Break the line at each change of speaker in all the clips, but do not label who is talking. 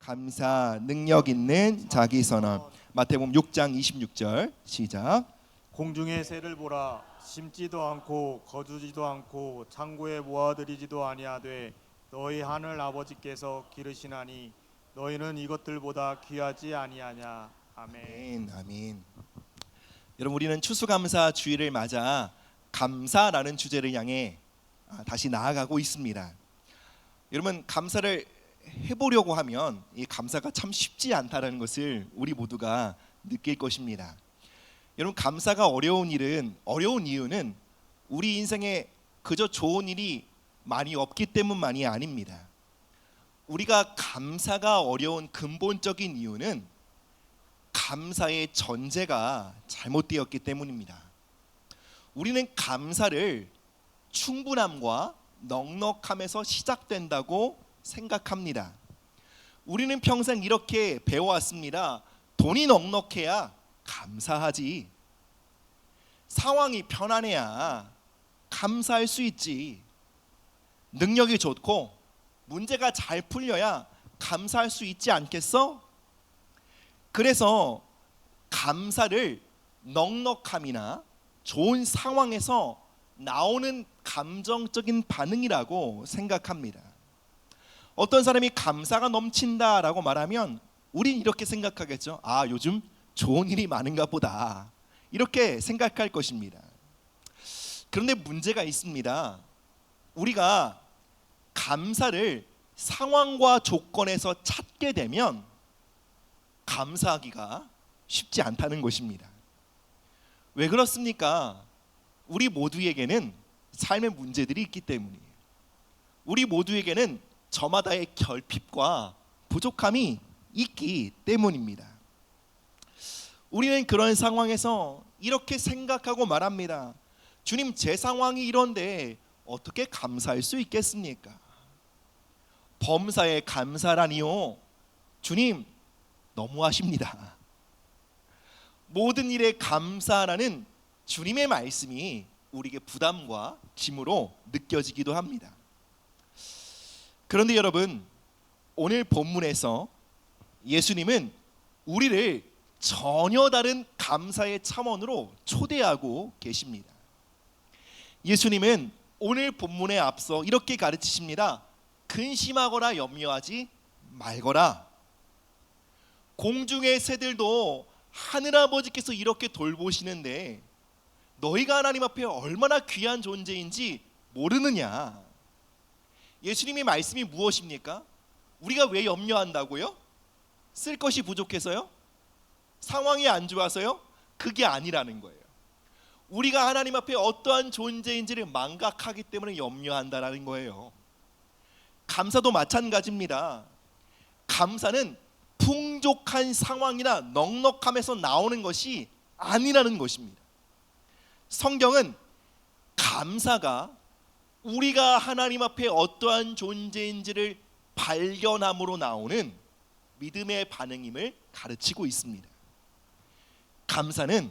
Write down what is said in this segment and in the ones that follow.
감사 능력 있는 자기 선언. 마태복음 6장 26절 시작.
공중의 새를 보라. 심지도 않고 거두지도 않고 창고에 모아들이지도 아니하되 너희 하늘 아버지께서 기르시나니 너희는 이것들보다 귀하지 아니하냐. 아멘.
아멘. 여러분, 우리는 추수감사 주일을 맞아 감사라는 주제를 향해 다시 나아가고 있습니다. 여러분, 감사를 해보려고 하면 이 감사가 참 쉽지 않다는 것을 우리 모두가 느낄 것입니다. 여러분, 감사가 어려운 이유는 우리 인생에 그저 좋은 일이 많이 없기 때문만이 아닙니다. 우리가 감사가 어려운 근본적인 이유는 감사의 전제가 잘못되었기 때문입니다. 우리는 감사를 충분함과 넉넉함에서 시작된다고 생각합니다. 우리는 평생 이렇게 배워왔습니다. 돈이 넉넉해야 감사하지. 상황이 편안해야 감사할 수 있지. 능력이 좋고 문제가 잘 풀려야 감사할 수 있지 않겠어? 그래서 감사를 넉넉함이나 좋은 상황에서 나오는 감정적인 반응이라고 생각합니다. 어떤 사람이 감사가 넘친다라고 말하면 우린 이렇게 생각하겠죠. 아, 요즘 좋은 일이 많은가 보다. 이렇게 생각할 것입니다. 그런데 문제가 있습니다. 우리가 감사를 상황과 조건에서 찾게 되면 감사하기가 쉽지 않다는 것입니다. 왜 그렇습니까? 우리 모두에게는 삶의 문제들이 있기 때문이에요. 우리 모두에게는 저마다의 결핍과 부족함이 있기 때문입니다. 우리는 그런 상황에서 이렇게 생각하고 말합니다. 주님, 제 상황이 이런데 어떻게 감사할 수 있겠습니까? 범사에 감사라니요. 주님, 너무하십니다. 모든 일에 감사라는 주님의 말씀이 우리에게 부담과 짐으로 느껴지기도 합니다. 그런데 여러분, 오늘 본문에서 예수님은 우리를 전혀 다른 감사의 차원으로 초대하고 계십니다. 예수님은 오늘 본문에 앞서 이렇게 가르치십니다. 근심하거나 염려하지 말거라. 공중의 새들도 하늘아버지께서 이렇게 돌보시는데 너희가 하나님 앞에 얼마나 귀한 존재인지 모르느냐. 예수님의 말씀이 무엇입니까? 우리가 왜 염려한다고요? 쓸 것이 부족해서요? 상황이 안 좋아서요? 그게 아니라는 거예요. 우리가 하나님 앞에 어떠한 존재인지를 망각하기 때문에 염려한다라는 거예요. 감사도 마찬가지입니다. 감사는 풍족한 상황이나 넉넉함에서 나오는 것이 아니라는 것입니다. 성경은 감사가 우리가 하나님 앞에 어떠한 존재인지를 발견함으로 나오는 믿음의 반응임을 가르치고 있습니다. 감사는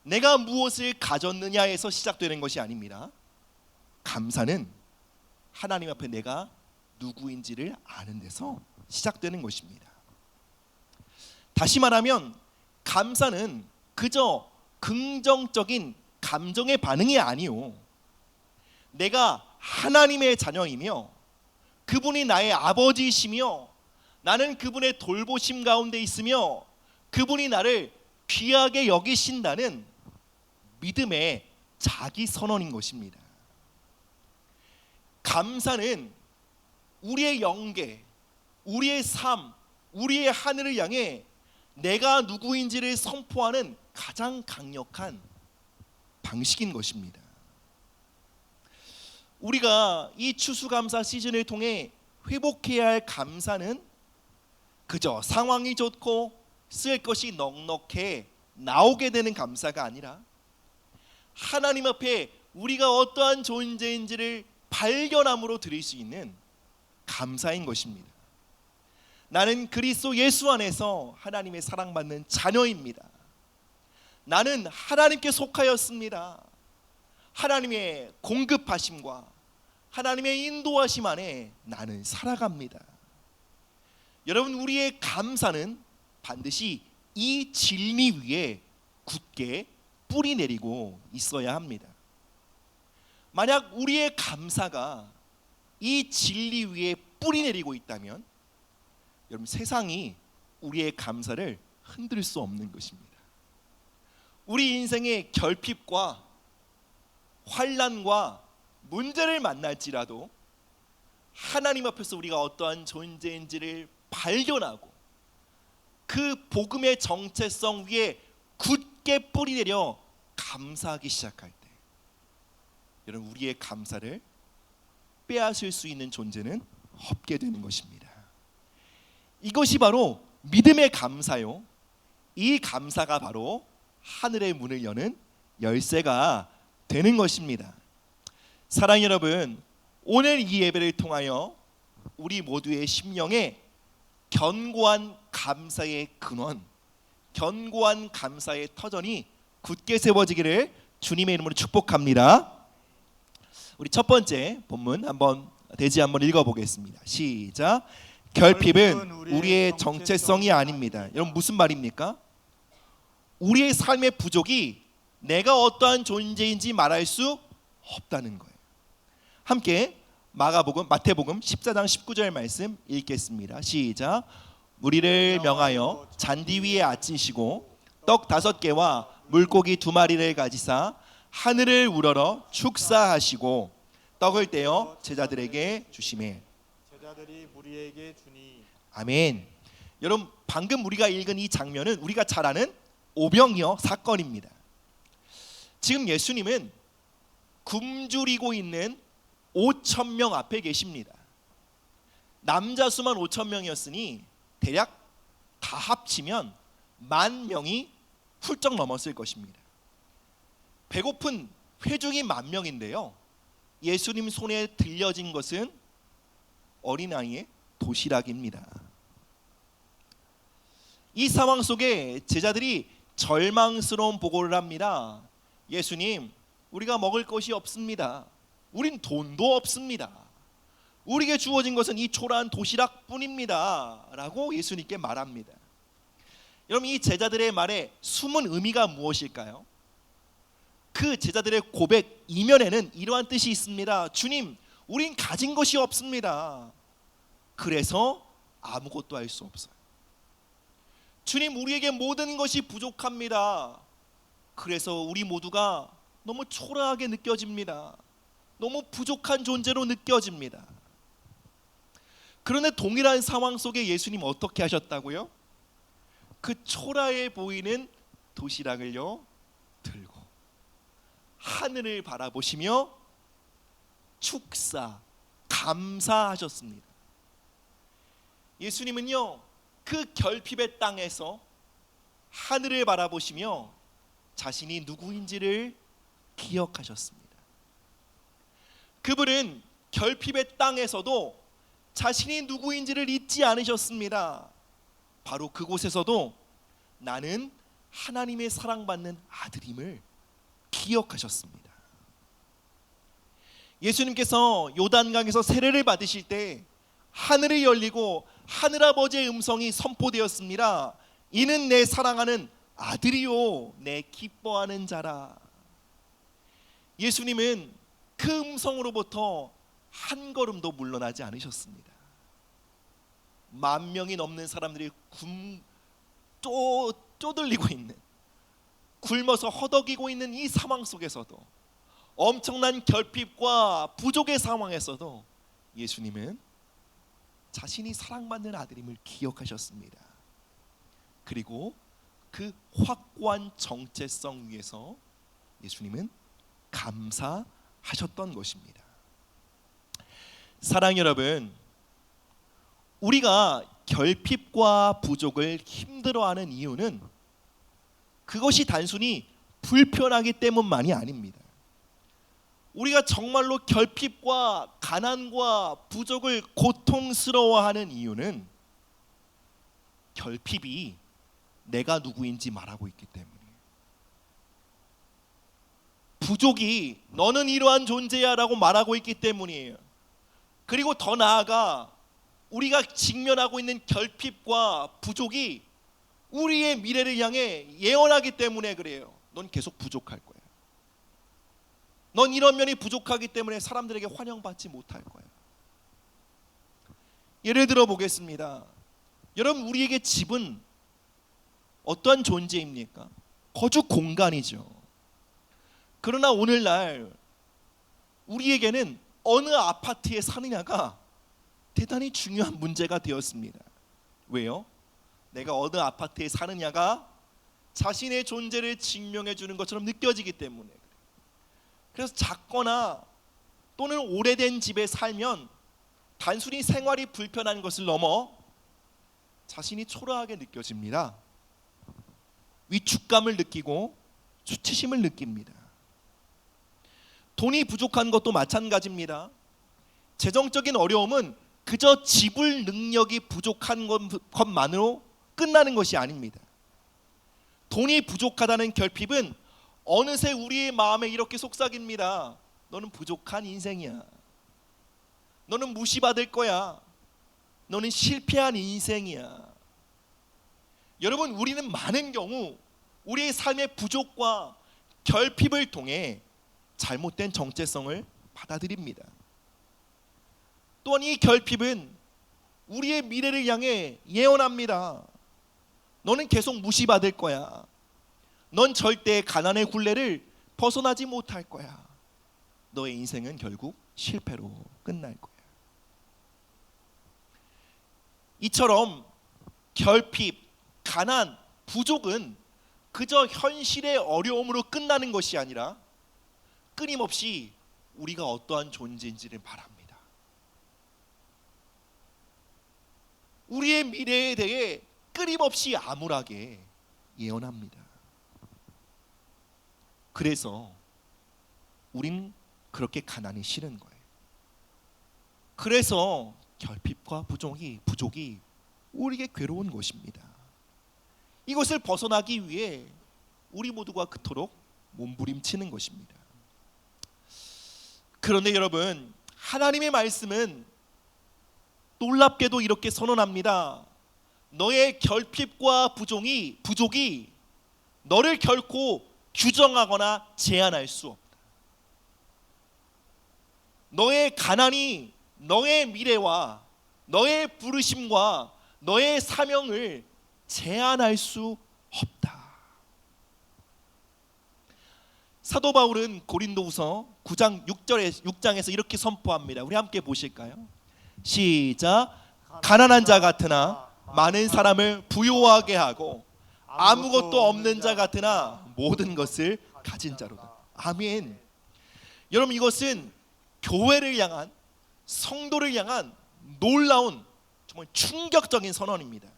내가 무엇을 가졌느냐에서 시작되는 것이 아닙니다. 감사는 하나님 앞에 내가 누구인지를 아는 데서 시작되는 것입니다. 다시 말하면 감사는 그저 긍정적인 감정의 반응이 아니요, 내가 하나님의 자녀이며 그분이 나의 아버지이시며 나는 그분의 돌보심 가운데 있으며 그분이 나를 귀하게 여기신다는 믿음의 자기 선언인 것입니다. 감사는 우리의 영계, 우리의 삶, 우리의 하늘을 향해 내가 누구인지를 선포하는 가장 강력한 방식인 것입니다. 우리가 이 추수감사 시즌을 통해 회복해야 할 감사는 그저 상황이 좋고 쓸 것이 넉넉해 나오게 되는 감사가 아니라 하나님 앞에 우리가 어떠한 존재인지를 발견함으로 드릴 수 있는 감사인 것입니다. 나는 그리스도 예수 안에서 하나님의 사랑받는 자녀입니다. 나는 하나님께 속하였습니다. 하나님의 공급하심과 하나님의 인도하심 안에 나는 살아갑니다. 여러분, 우리의 감사는 반드시 이 진리 위에 굳게 뿌리 내리고 있어야 합니다. 만약 우리의 감사가 이 진리 위에 뿌리 내리고 있다면 여러분, 세상이 우리의 감사를 흔들 수 없는 것입니다. 우리 인생의 결핍과 환난과 문제를 만날지라도 하나님 앞에서 우리가 어떠한 존재인지를 발견하고 그 복음의 정체성 위에 굳게 뿌리 내려 감사하기 시작할 때 여러분, 우리의 감사를 빼앗을 수 있는 존재는 없게 되는 것입니다. 이것이 바로 믿음의 감사요, 이 감사가 바로 하늘의 문을 여는 열쇠가 되는 것입니다. 사랑하는 여러분, 오늘 이 예배를 통하여 우리 모두의 심령에 견고한 감사의 근원, 견고한 감사의 터전이 굳게 세워지기를 주님의 이름으로 축복합니다. 우리 첫 번째 본문 한번 대지 한번 읽어보겠습니다. 시작. 결핍은 우리의 정체성이 아닙니다. 여러분, 무슨 말입니까? 우리의 삶의 부족이 내가 어떠한 존재인지 말할 수 없다는 거예요. 함께 마태복음 14장 19절 말씀 읽겠습니다. 시작. 무리를 명하여 잔디 위에 앉히시고 떡 5개와 물고기 2마리를 가지사 하늘을 우러러 축사하시고 떡을 떼어 제자들에게 주시매.
제자들이 무리에게 주니.
아멘. 여러분, 방금 우리가 읽은 이 장면은 우리가 잘 아는 오병이어 사건입니다. 지금 예수님은 굶주리고 있는 5,000명 앞에 계십니다. 남자 수만 5,000명이었으니 대략 다 합치면 10,000명이 훌쩍 넘었을 것입니다. 배고픈 회중이 10,000명인데요, 예수님 손에 들려진 것은 어린아이의 도시락입니다. 이 상황 속에 제자들이 절망스러운 보고를 합니다. 예수님, 우리가 먹을 것이 없습니다. 우린 돈도 없습니다. 우리에게 주어진 것은 이 초라한 도시락뿐입니다. 라고 예수님께 말합니다. 여러분, 이 제자들의 말에 숨은 의미가 무엇일까요? 그 제자들의 고백 이면에는 이러한 뜻이 있습니다. 주님, 우린 가진 것이 없습니다. 그래서 아무것도 할 수 없어요. 주님, 우리에게 모든 것이 부족합니다. 그래서 우리 모두가 너무 초라하게 느껴집니다. 너무 부족한 존재로 느껴집니다. 그런데 동일한 상황 속에 예수님 어떻게 하셨다고요? 그 초라해 보이는 도시락을요 들고 하늘을 바라보시며 축사, 감사하셨습니다. 예수님은요, 그 결핍의 땅에서 하늘을 바라보시며 자신이 누구인지를 기억하셨습니다. 그분은 결핍의 땅에서도 자신이 누구인지를 잊지 않으셨습니다. 바로 그곳에서도 나는 하나님의 사랑받는 아들임을 기억하셨습니다. 예수님께서 요단강에서 세례를 받으실 때 하늘이 열리고 하늘아버지의 음성이 선포되었습니다. 이는 내 사랑하는 아들이요 내 기뻐하는 자라. 예수님은 그 음성으로부터 한 걸음도 물러나지 않으셨습니다. 10,000명이 넘는 사람들이 쪼들리고 있는, 굶어서 허덕이고 있는 이 상황 속에서도, 엄청난 결핍과 부족의 상황에서도 예수님은 자신이 사랑받는 아들임을 기억하셨습니다. 그리고 그 확고한 정체성 위에서 예수님은 감사하셨던 것입니다. 사랑 여러분, 우리가 결핍과 부족을 힘들어하는 이유는 그것이 단순히 불편하기 때문만이 아닙니다. 우리가 정말로 결핍과 가난과 부족을 고통스러워하는 이유는 결핍이 내가 누구인지 말하고 있기 때문이에요. 부족이 너는 이러한 존재야 라고 말하고 있기 때문이에요. 그리고 더 나아가 우리가 직면하고 있는 결핍과 부족이 우리의 미래를 향해 예언하기 때문에 그래요. 넌 계속 부족할 거야. 넌 이런 면이 부족하기 때문에 사람들에게 환영받지 못할 거야. 예를 들어 보겠습니다. 여러분, 우리에게 집은 어떠한 존재입니까? 거주 공간이죠. 그러나 오늘날 우리에게는 어느 아파트에 사느냐가 대단히 중요한 문제가 되었습니다. 왜요? 내가 어느 아파트에 사느냐가 자신의 존재를 증명해 주는 것처럼 느껴지기 때문에. 그래서 작거나 또는 오래된 집에 살면 단순히 생활이 불편한 것을 넘어 자신이 초라하게 느껴집니다. 위축감을 느끼고 수치심을 느낍니다. 돈이 부족한 것도 마찬가지입니다. 재정적인 어려움은 그저 지불 능력이 부족한 것만으로 끝나는 것이 아닙니다. 돈이 부족하다는 결핍은 어느새 우리의 마음에 이렇게 속삭입니다. 너는 부족한 인생이야. 너는 무시받을 거야. 너는 실패한 인생이야. 여러분, 우리는 많은 경우 우리의 삶의 부족과 결핍을 통해 잘못된 정체성을 받아들입니다. 또한 이 결핍은 우리의 미래를 향해 예언합니다. 너는 계속 무시받을 거야. 넌 절대 가난의 굴레를 벗어나지 못할 거야. 너의 인생은 결국 실패로 끝날 거야. 이처럼 결핍, 가난, 부족은 그저 현실의 어려움으로 끝나는 것이 아니라 끊임없이 우리가 어떠한 존재인지를 말합니다. 우리의 미래에 대해 끊임없이 암울하게 예언합니다. 그래서 우린 그렇게 가난이 싫은 거예요. 그래서 결핍과 부족이 우리에게 괴로운 것입니다. 이것을 벗어나기 위해 우리 모두가 그토록 몸부림치는 것입니다. 그런데 여러분, 하나님의 말씀은 놀랍게도 이렇게 선언합니다. 너의 결핍과 부족이 너를 결코 규정하거나 제한할 수 없다. 너의 가난이 너의 미래와 너의 부르심과 너의 사명을 제한할 수 없다. 사도 바울은 고린도후서 9장 6장에서 이렇게 선포합니다. 우리 함께 보실까요? 시작. 가난한 자 같으나 많은 사람을 부유하게 하고 아무것도 없는 자 같으나 모든 것을 가진 자로다. 아멘. 여러분, 이것은 교회를 향한, 성도를 향한 놀라운, 정말 충격적인 선언입니다.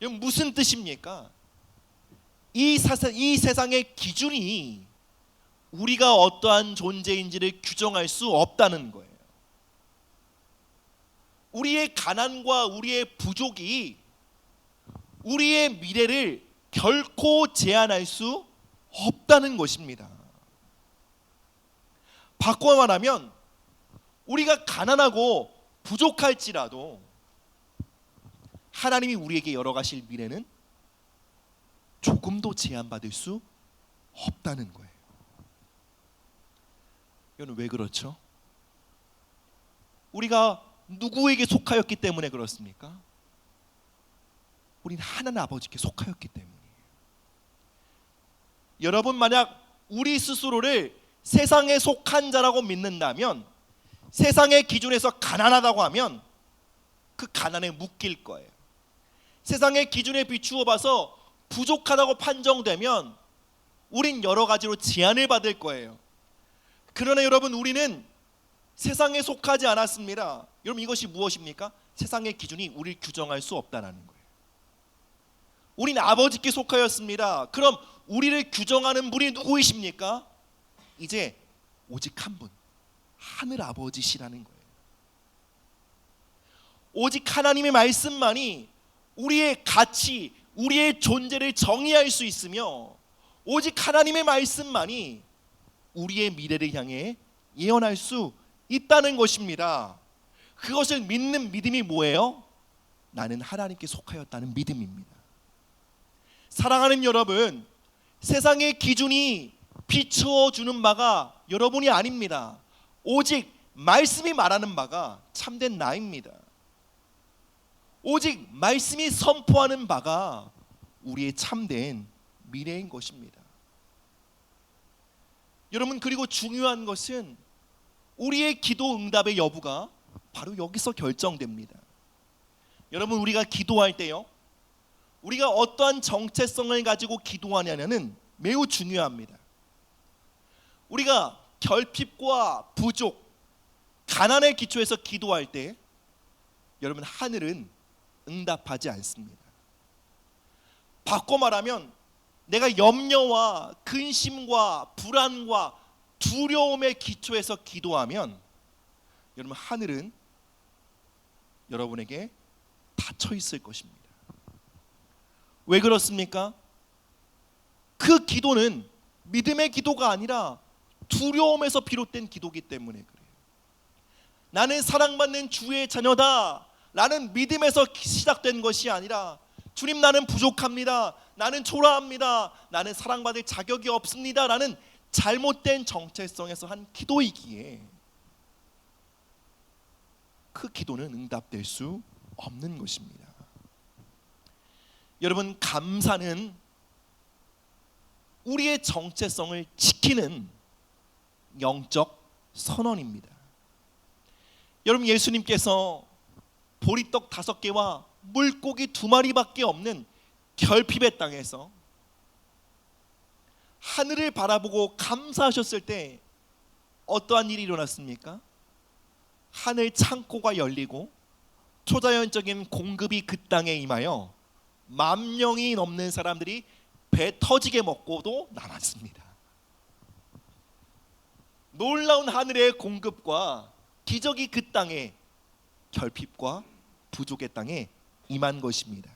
여러분, 무슨 뜻입니까? 이 세상의 기준이 우리가 어떠한 존재인지를 규정할 수 없다는 거예요. 우리의 가난과 우리의 부족이 우리의 미래를 결코 제한할 수 없다는 것입니다. 바꿔 말하면 우리가 가난하고 부족할지라도 하나님이 우리에게 열어가실 미래는 조금도 제한받을 수 없다는 거예요. 이건 왜 그렇죠? 우리가 누구에게 속하였기 때문에 그렇습니까? 우리는 하나님 아버지께 속하였기 때문이에요. 여러분, 만약 우리 스스로를 세상에 속한 자라고 믿는다면, 세상의 기준에서 가난하다고 하면 그 가난에 묶일 거예요. 세상의 기준에 비추어 봐서 부족하다고 판정되면 우린 여러 가지로 제한을 받을 거예요. 그러나 여러분, 우리는 세상에 속하지 않았습니다. 여러분, 이것이 무엇입니까? 세상의 기준이 우리를 규정할 수 없다는 거예요. 우린 아버지께 속하였습니다. 그럼 우리를 규정하는 분이 누구이십니까? 이제 오직 한 분, 하늘 아버지시라는 거예요. 오직 하나님의 말씀만이 우리의 가치, 우리의 존재를 정의할 수 있으며, 오직 하나님의 말씀만이 우리의 미래를 향해 예언할 수 있다는 것입니다. 그것을 믿는 믿음이 뭐예요? 나는 하나님께 속하였다는 믿음입니다. 사랑하는 여러분, 세상의 기준이 비추어 주는 바가 여러분이 아닙니다. 오직 말씀이 말하는 바가 참된 나입니다. 오직 말씀이 선포하는 바가 우리의 참된 미래인 것입니다. 여러분, 그리고 중요한 것은 우리의 기도 응답의 여부가 바로 여기서 결정됩니다. 여러분, 우리가 기도할 때요, 우리가 어떠한 정체성을 가지고 기도하냐는 매우 중요합니다. 우리가 결핍과 부족, 가난의 기초에서 기도할 때 여러분, 하늘은 응답하지 않습니다. 바꿔 말하면 내가 염려와 근심과 불안과 두려움의 기초에서 기도하면 여러분, 하늘은 여러분에게 닫혀 있을 것입니다. 왜 그렇습니까? 그 기도는 믿음의 기도가 아니라 두려움에서 비롯된 기도이기 때문에 그래요. 나는 사랑받는 주의 자녀다 라는 믿음에서 시작된 것이 아니라, 주님 나는 부족합니다, 나는 초라합니다, 나는 사랑받을 자격이 없습니다 라는 잘못된 정체성에서 한 기도이기에 그 기도는 응답될 수 없는 것입니다. 여러분, 감사는 우리의 정체성을 지키는 영적 선언입니다. 여러분, 예수님께서 보리떡 5개와 물고기 2마리밖에 없는 결핍의 땅에서 하늘을 바라보고 감사하셨을 때 어떠한 일이 일어났습니까? 하늘 창고가 열리고 초자연적인 공급이 그 땅에 임하여 10,000명이 넘는 사람들이 배 터지게 먹고도 남았습니다. 놀라운 하늘의 공급과 기적이 그 땅에, 결핍과 부족의 땅에 임한 것입니다.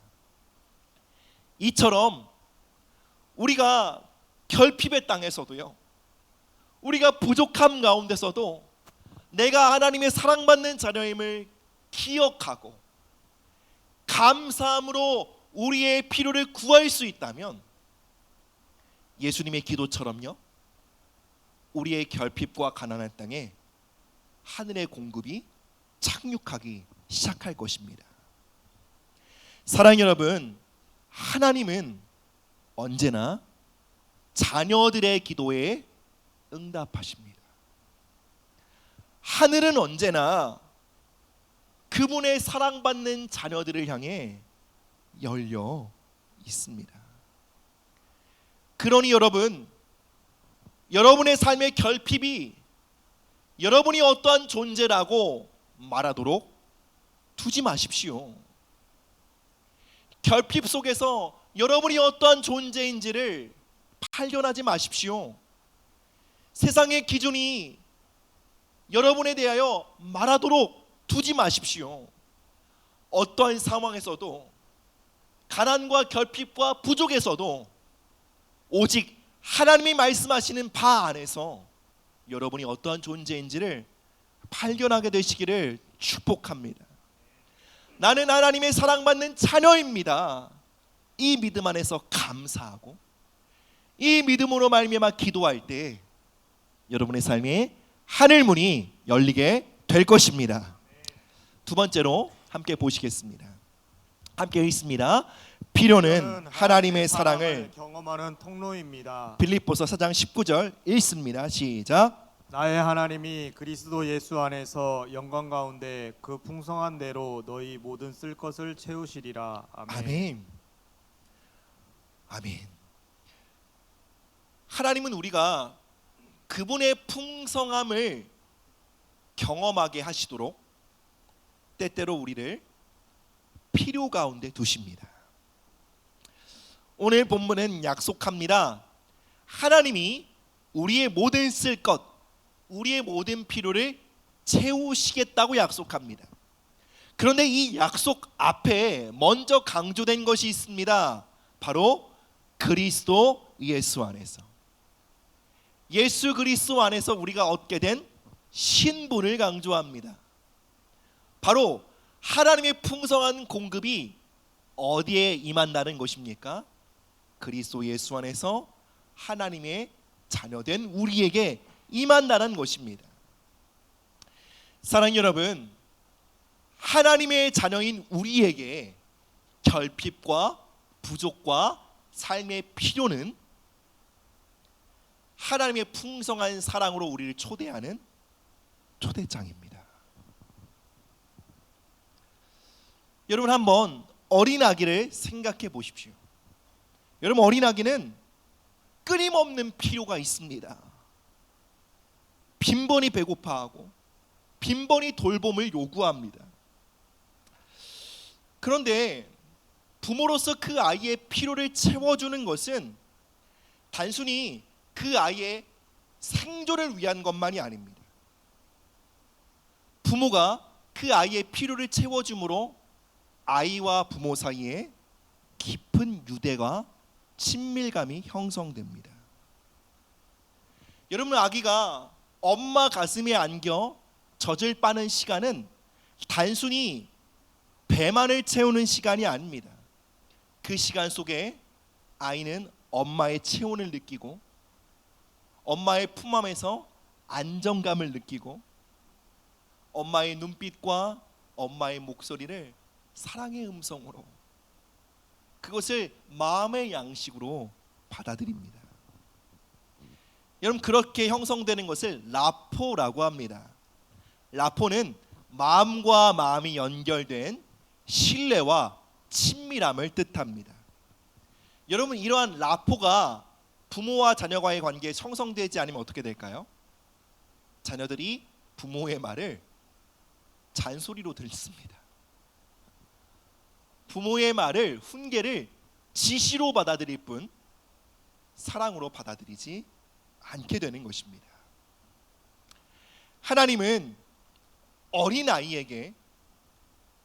이처럼 우리가 결핍의 땅에서도요, 우리가 부족함 가운데서도 내가 하나님의 사랑받는 자녀임을 기억하고 감사함으로 우리의 필요를 구할 수 있다면 예수님의 기도처럼요, 우리의 결핍과 가난한 땅에 하늘의 공급이 착륙하기 시작할 것입니다. 사랑 여러분, 하나님은 언제나 자녀들의 기도에 응답하십니다. 하늘은 언제나 그분의 사랑받는 자녀들을 향해 열려 있습니다. 그러니 여러분, 여러분의 삶의 결핍이 여러분이 어떠한 존재라고 말하도록 두지 마십시오. 결핍 속에서 여러분이 어떠한 존재인지를 발견하지 마십시오. 세상의 기준이 여러분에 대하여 말하도록 두지 마십시오. 어떠한 상황에서도, 가난과 결핍과 부족에서도 오직 하나님이 말씀하시는 바 안에서 여러분이 어떠한 존재인지를 발견하게 되시기를 축복합니다. 나는 하나님의 사랑받는 자녀입니다. 이 믿음 안에서 감사하고 이 믿음으로 말미암아 기도할 때 여러분의 삶에 하늘 문이 열리게 될 것입니다. 두 번째로 함께 보시겠습니다. 함께 읽습니다. 필요는 하나님의 사랑을
경험하는 통로입니다.
빌립보서 4장 19절 읽습니다. 시작.
나의 하나님이 그리스도 예수 안에서 영광 가운데 그 풍성한 대로 너희 모든 쓸 것을 채우시리라. 아멘.
아멘. 아멘. 하나님은 우리가 그분의 풍성함을 경험하게 하시도록 때때로 우리를 필요 가운데 두십니다. 오늘 본문은 약속합니다. 하나님이 우리의 모든 쓸 것, 우리의 모든 필요를 채우시겠다고 약속합니다. 그런데 이 약속 앞에 먼저 강조된 것이 있습니다. 바로 그리스도 예수 안에서, 예수 그리스도 안에서 우리가 얻게 된 신분을 강조합니다. 바로 하나님의 풍성한 공급이 어디에 임한다는 것입니까? 그리스도 예수 안에서 하나님의 자녀된 우리에게 임한다는 것입니다. 사랑하는 여러분, 하나님의 자녀인 우리에게 결핍과 부족과 삶의 필요는 하나님의 풍성한 사랑으로 우리를 초대하는 초대장입니다. 여러분, 한번 어린아기를 생각해 보십시오. 여러분, 어린아기는 끊임없는 필요가 있습니다. 빈번히 배고파하고 빈번히 돌봄을 요구합니다. 그런데 부모로서 그 아이의 필요를 채워주는 것은 단순히 그 아이의 생존을 위한 것만이 아닙니다. 부모가 그 아이의 필요를 채워줌으로 아이와 부모 사이에 깊은 유대와 친밀감이 형성됩니다. 여러분, 아기가 엄마 가슴에 안겨 젖을 빠는 시간은 단순히 배만을 채우는 시간이 아닙니다. 그 시간 속에 아이는 엄마의 체온을 느끼고 엄마의 품안에서 안정감을 느끼고 엄마의 눈빛과 엄마의 목소리를 사랑의 음성으로, 그것을 마음의 양식으로 받아들입니다. 여러분, 그렇게 형성되는 것을 라포라고 합니다. 라포는 마음과 마음이 연결된 신뢰와 친밀함을 뜻합니다. 여러분, 이러한 라포가 부모와 자녀와의 관계에 형성되지 않으면 어떻게 될까요? 자녀들이 부모의 말을 잔소리로 듣습니다. 부모의 말을, 훈계를 지시로 받아들일 뿐 사랑으로 받아들이지 않게 되는 것입니다. 하나님은 어린아이에게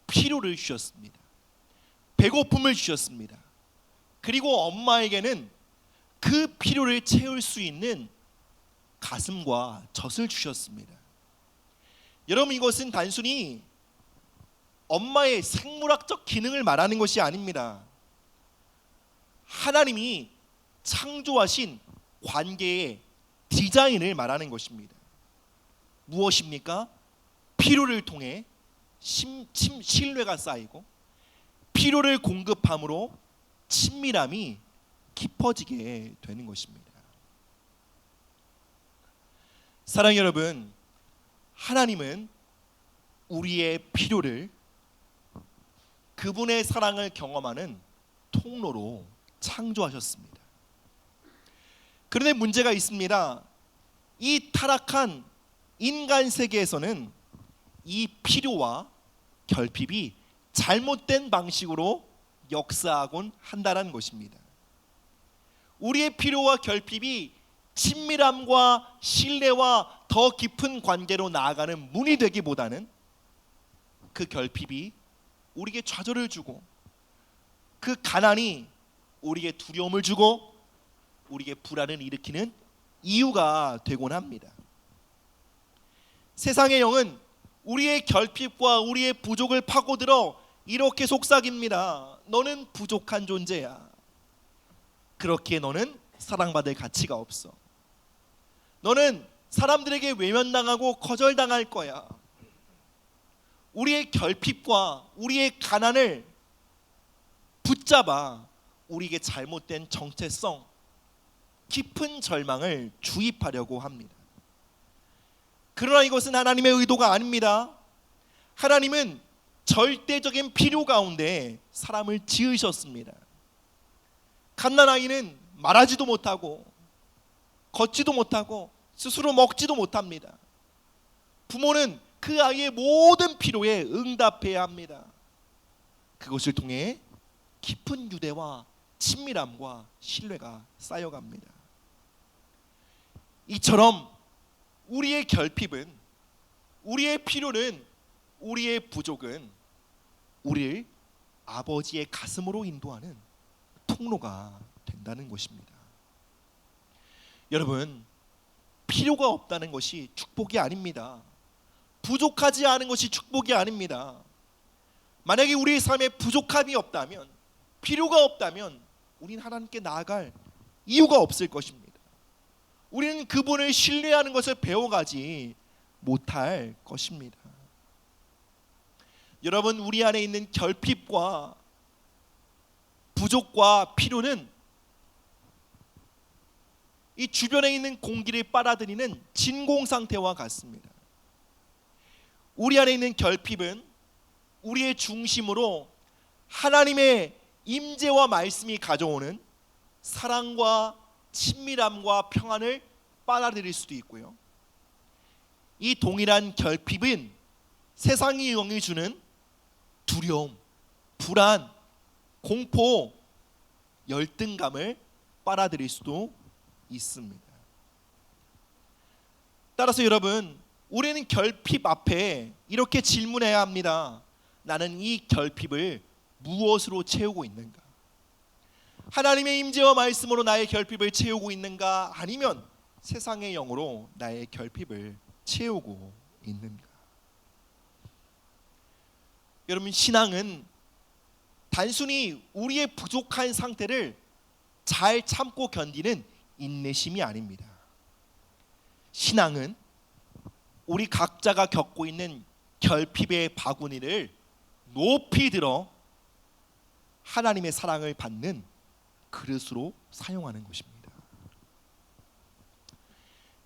필요를 주셨습니다. 배고픔을 주셨습니다. 그리고 엄마에게는 그 필요를 채울 수 있는 가슴과 젖을 주셨습니다. 여러분, 이것은 단순히 엄마의 생물학적 기능을 말하는 것이 아닙니다. 하나님이 창조하신 관계의 디자인을 말하는 것입니다. 무엇입니까? 필요를 통해 신뢰가 쌓이고 필요를 공급함으로 친밀함이 깊어지게 되는 것입니다. 사랑하는 여러분, 하나님은 우리의 필요를 그분의 사랑을 경험하는 통로로 창조하셨습니다. 그런데 문제가 있습니다. 이 타락한 인간 세계에서는 이 필요와 결핍이 잘못된 방식으로 역사하곤 한다는 것입니다. 우리의 필요와 결핍이 친밀함과 신뢰와 더 깊은 관계로 나아가는 문이 되기보다는 그 결핍이 우리에게 좌절을 주고 그 가난이 우리에게 두려움을 주고 우리에게 불안을 일으키는 이유가 되곤 합니다. 세상의 영은 우리의 결핍과 우리의 부족을 파고들어 이렇게 속삭입니다. 너는 부족한 존재야. 그렇기에 너는 사랑받을 가치가 없어. 너는 사람들에게 외면당하고 거절당할 거야. 우리의 결핍과 우리의 가난을 붙잡아 우리에게 잘못된 정체성, 깊은 절망을 주입하려고 합니다. 그러나 이것은 하나님의 의도가 아닙니다. 하나님은 절대적인 필요 가운데 사람을 지으셨습니다. 갓난아이는 말하지도 못하고 걷지도 못하고 스스로 먹지도 못합니다. 부모는 그 아이의 모든 필요에 응답해야 합니다. 그것을 통해 깊은 유대와 친밀함과 신뢰가 쌓여갑니다. 이처럼 우리의 결핍은, 우리의 필요는, 우리의 부족은 우리를 아버지의 가슴으로 인도하는 통로가 된다는 것입니다. 여러분, 필요가 없다는 것이 축복이 아닙니다. 부족하지 않은 것이 축복이 아닙니다. 만약에 우리의 삶에 부족함이 없다면, 필요가 없다면 우리는 하나님께 나아갈 이유가 없을 것입니다. 우리는 그분을 신뢰하는 것을 배워가지 못할 것입니다. 여러분, 우리 안에 있는 결핍과 부족과 필요는 이 주변에 있는 공기를 빨아들이는 진공 상태와 같습니다. 우리 안에 있는 결핍은 우리의 중심으로 하나님의 임재와 말씀이 가져오는 사랑과 친밀함과 평안을 빨아들일 수도 있고요. 이 동일한 결핍은 세상이 영이 주는 두려움, 불안, 공포, 열등감을 빨아들일 수도 있습니다. 따라서 여러분, 우리는 결핍 앞에 이렇게 질문해야 합니다. 나는 이 결핍을 무엇으로 채우고 있는가? 하나님의 임재와 말씀으로 나의 결핍을 채우고 있는가? 아니면 세상의 영으로 나의 결핍을 채우고 있는가? 여러분, 신앙은 단순히 우리의 부족한 상태를 잘 참고 견디는 인내심이 아닙니다. 신앙은 우리 각자가 겪고 있는 결핍의 바구니를 높이 들어 하나님의 사랑을 받는 그릇으로 사용하는 것입니다.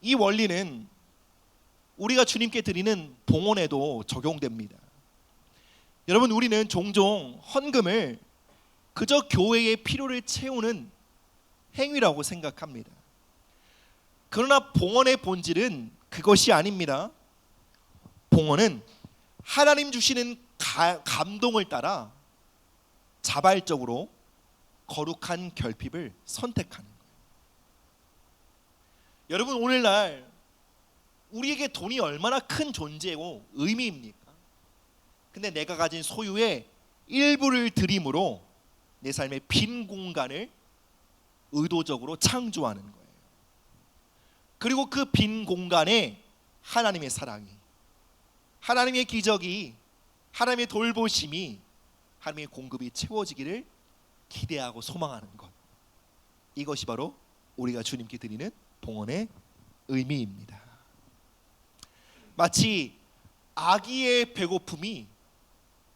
이 원리는 우리가 주님께 드리는 봉헌에도 적용됩니다. 여러분, 우리는 종종 헌금을 그저 교회의 필요를 채우는 행위라고 생각합니다. 그러나 봉헌의 본질은 그것이 아닙니다. 봉헌은 하나님 주시는 감동을 따라 자발적으로 거룩한 결핍을 선택하는 거예요. 여러분, 오늘날 우리에게 돈이 얼마나 큰 존재고 의미입니까? 근데 내가 가진 소유의 일부를 드림으로 내 삶의 빈 공간을 의도적으로 창조하는 거예요. 그리고 그 빈 공간에 하나님의 사랑이, 하나님의 기적이, 하나님의 돌보심이, 하나님의 공급이 채워지기를 기대하고 소망하는 것, 이것이 바로 우리가 주님께 드리는 봉헌의 의미입니다. 마치 아기의 배고픔이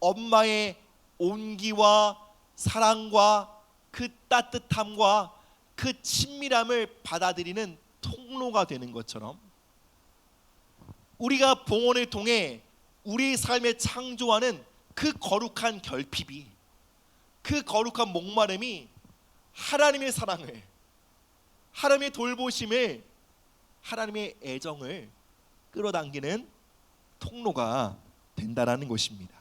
엄마의 온기와 사랑과 그 따뜻함과 그 친밀함을 받아들이는 통로가 되는 것처럼, 우리가 봉헌을 통해 우리 삶에 창조하는 그 거룩한 결핍이, 그 거룩한 목마름이 하나님의 사랑을, 하나님의 돌보심을, 하나님의 애정을 끌어당기는 통로가 된다라는 것입니다.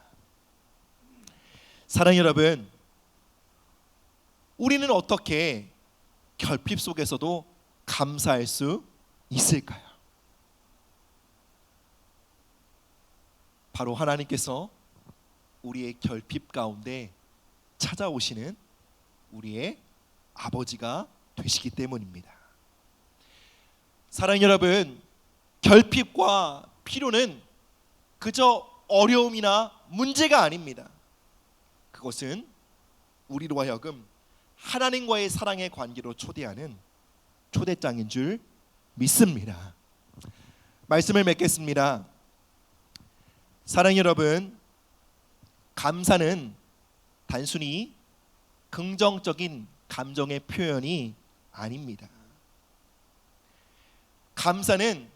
사랑하는 여러분, 우리는 어떻게 결핍 속에서도 감사할 수 있을까요? 바로 하나님께서 우리의 결핍 가운데 찾아오시는 우리의 아버지가 되시기 때문입니다. 사랑하는 여러분, 결핍과 필요는 그저 어려움이나 문제가 아닙니다. 그것은 우리로 하여금 하나님과의 사랑의 관계로 초대하는 초대장인 줄 믿습니다. 말씀을 맺겠습니다. 사랑하는 여러분, 감사는 단순히 긍정적인 감정의 표현이 아닙니다. 감사는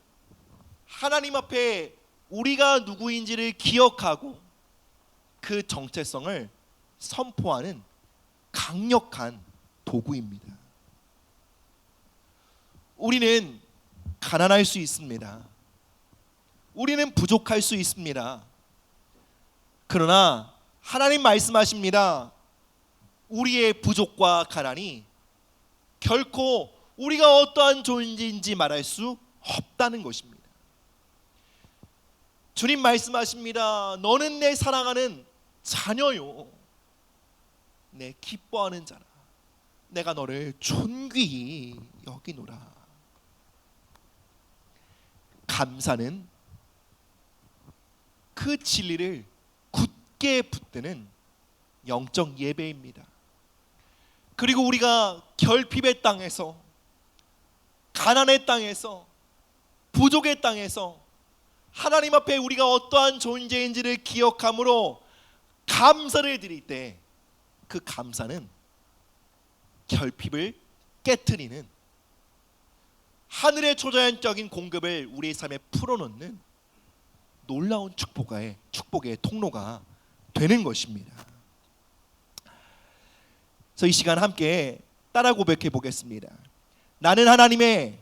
하나님 앞에 우리가 누구인지를 기억하고 그 정체성을 선포하는 강력한 도구입니다. 우리는 가난할 수 있습니다. 우리는 부족할 수 있습니다. 그러나 하나님 말씀하십니다. 우리의 부족과 가난이 결코 우리가 어떠한 존재인지 말할 수 없다는 것입니다. 주님 말씀하십니다. 너는 내 사랑하는 자녀요, 내 기뻐하는 자라. 내가 너를 존귀히 여기노라. 감사는 그 진리를 굳게 붙드는 영적 예배입니다. 그리고 우리가 결핍의 땅에서, 가난의 땅에서, 부족의 땅에서 하나님 앞에 우리가 어떠한 존재인지를 기억함으로 감사를 드릴 때, 그 감사는 결핍을 깨트리는, 하늘의 초자연적인 공급을 우리의 삶에 풀어놓는 놀라운 축복의 통로가 되는 것입니다. 그래서 이 시간 함께 따라 고백해 보겠습니다. 나는 하나님의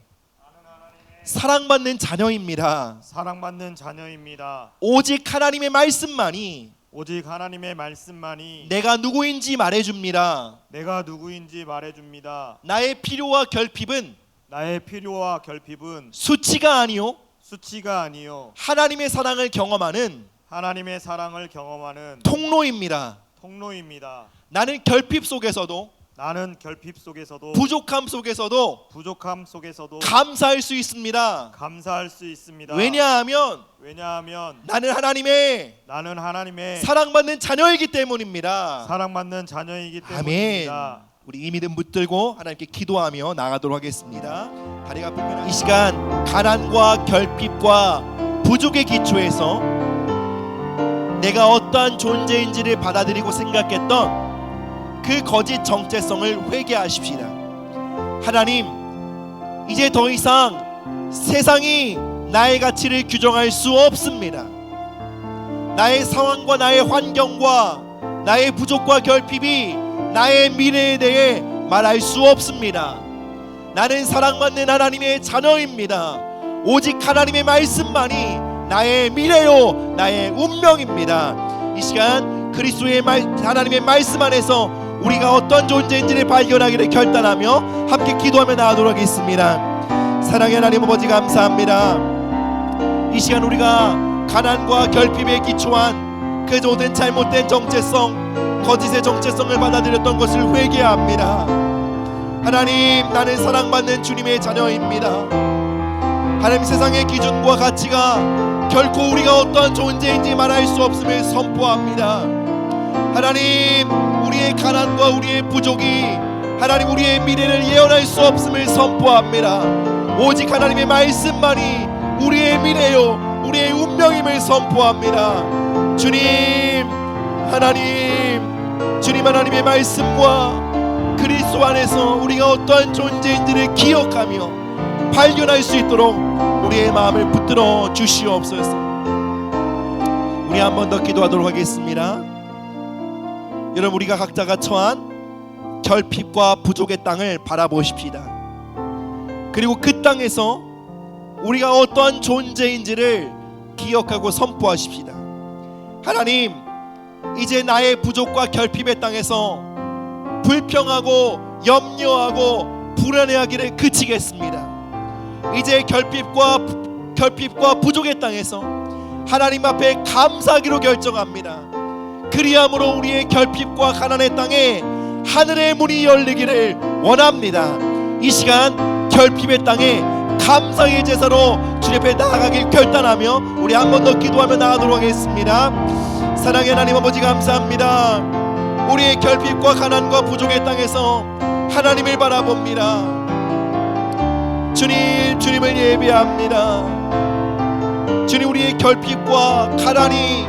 사랑받는 자녀입니다.
사랑받는 자녀입니다.
오직 하나님의 말씀만이
오직 하나님의 말씀만이
내가 누구인지 말해줍니다.
내가 누구인지 말해줍니다.
나의 필요와 결핍은
나의 필요와 결핍은
수치가 아니요
수치가 아니요
하나님의 사랑을 경험하는
하나님의 사랑을 경험하는
통로입니다.
통로입니다.
나는 결핍 속에서도,
나는 결핍 속에서도
부족함 속에서도
부족함 속에서도
감사할 수 있습니다.
감사할 수 있습니다.
왜냐하면
나는 하나님의
사랑받는 자녀이기 때문입니다.
사랑받는 자녀이기
아멘.
때문입니다.
우리 이 믿음 붙들고 하나님께 기도하며 나가도록 하겠습니다. 다리가 불편한 이 시간, 가난과 결핍과 부족의 기초에서 내가 어떠한 존재인지를 받아들이고 생각했던 그 거짓 정체성을 회개하십시다. 하나님, 이제 더 이상 세상이 나의 가치를 규정할 수 없습니다. 나의 상황과 나의 환경과 나의 부족과 결핍이 나의 미래에 대해 말할 수 없습니다. 나는 사랑받는 하나님의 자녀입니다. 오직 하나님의 말씀만이 나의 미래요 나의 운명입니다. 이 시간 그리스도의 하나님의 말씀 안에서 우리가 어떤 존재인지를 발견하기를 결단하며 함께 기도하며 나아가도록 하겠습니다. 사랑의 하나님 아버지, 감사합니다. 이 시간 우리가 가난과 결핍에 기초한 그 모든 잘못된 정체성, 거짓의 정체성을 받아들였던 것을 회개합니다. 하나님, 나는 사랑받는 주님의 자녀입니다. 하나님, 세상의 기준과 가치가 결코 우리가 어떠한 존재인지 말할 수 없음을 선포합니다. 하나님, 우리의 가난과 우리의 부족이 하나님 우리의 미래를 예언할 수 없음을 선포합니다. 오직 하나님의 말씀만이 우리의 미래요 우리의 운명임을 선포합니다. 주님 하나님의 말씀과 그리스도 안에서 우리가 어떠한 존재인지를 기억하며 발견할 수 있도록 우리의 마음을 붙들어 주시옵소서. 우리 한 번 더 기도하도록 하겠습니다. 여러분, 우리가 각자가 처한 결핍과 부족의 땅을 바라보십시다. 그리고 그 땅에서 우리가 어떠한 존재인지를 기억하고 선포하십시다. 하나님, 이제 나의 부족과 결핍의 땅에서 불평하고 염려하고 불안해하기를 그치겠습니다. 이제 결핍과 부족의 땅에서 하나님 앞에 감사하기로 결정합니다. 그리함으로 우리의 결핍과 가난의 땅에 하늘의 문이 열리기를 원합니다. 이 시간 결핍의 땅에 감사의 제사로 주님 앞에 나아가길 결단하며 우리 한 번 더 기도하며 나아가도록 하겠습니다. 사랑의 하나님 아버지, 감사합니다. 우리의 결핍과 가난과 부족의 땅에서 하나님을 바라봅니다. 주님을 예배합니다. 주님, 우리의 결핍과 가난이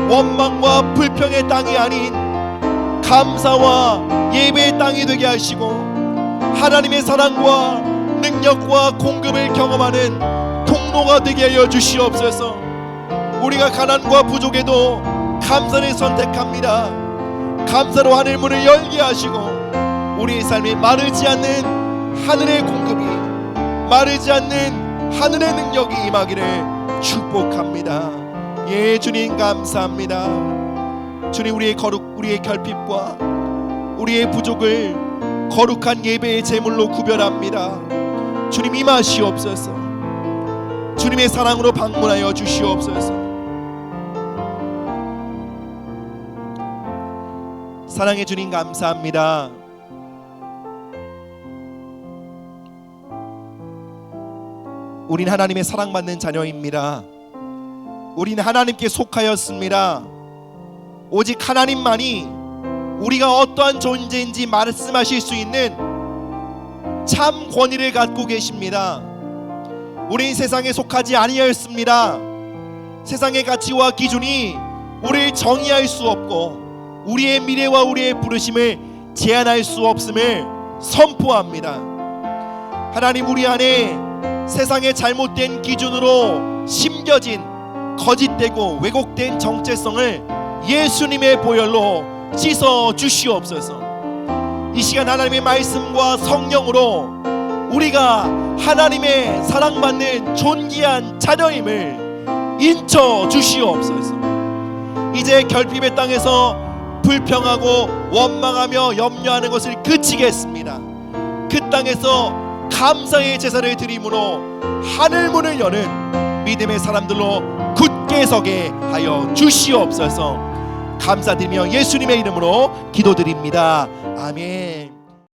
원망과 불평의 땅이 아닌 감사와 예배의 땅이 되게 하시고 하나님의 사랑과 능력과 공급을 경험하는 통로가 되게 하여 주시옵소서. 우리가 가난과 부족에도 감사를 선택합니다. 감사로 하늘 문을 열게 하시고 우리의 삶에 마르지 않는 하늘의 공급이, 마르지 않는 하늘의 능력이 임하기를 축복합니다. 예, 주님 감사합니다. 주님, 우리의 결핍과 우리의 부족을 거룩한 예배의 제물로 구별합니다. 주님, 임하시옵소서. 주님의 사랑으로 방문하여 주시옵소서. 사랑의 주님 감사합니다. 우린 하나님의 사랑받는 자녀입니다. 우리는 하나님께 속하였습니다. 오직 하나님만이 우리가 어떠한 존재인지 말씀하실 수 있는 참 권위를 갖고 계십니다. 우리는 세상에 속하지 아니하였습니다. 세상의 가치와 기준이 우리를 정의할 수 없고 우리의 미래와 우리의 부르심을 제한할 수 없음을 선포합니다. 하나님, 우리 안에 세상의 잘못된 기준으로 심겨진 거짓되고 왜곡된 정체성을 예수님의 보혈로 씻어 주시옵소서. 이 시간 하나님의 말씀과 성령으로 우리가 하나님의 사랑받는 존귀한 자녀임을 인쳐 주시옵소서. 이제 결핍의 땅에서 불평하고 원망하며 염려하는 것을 그치겠습니다. 그 땅에서 감사의 제사를 드림으로 하늘문을 여는 믿음의 사람들로 굳게 서게 하여 주시옵소서. 감사드리며 예수님의 이름으로 기도드립니다. 아멘.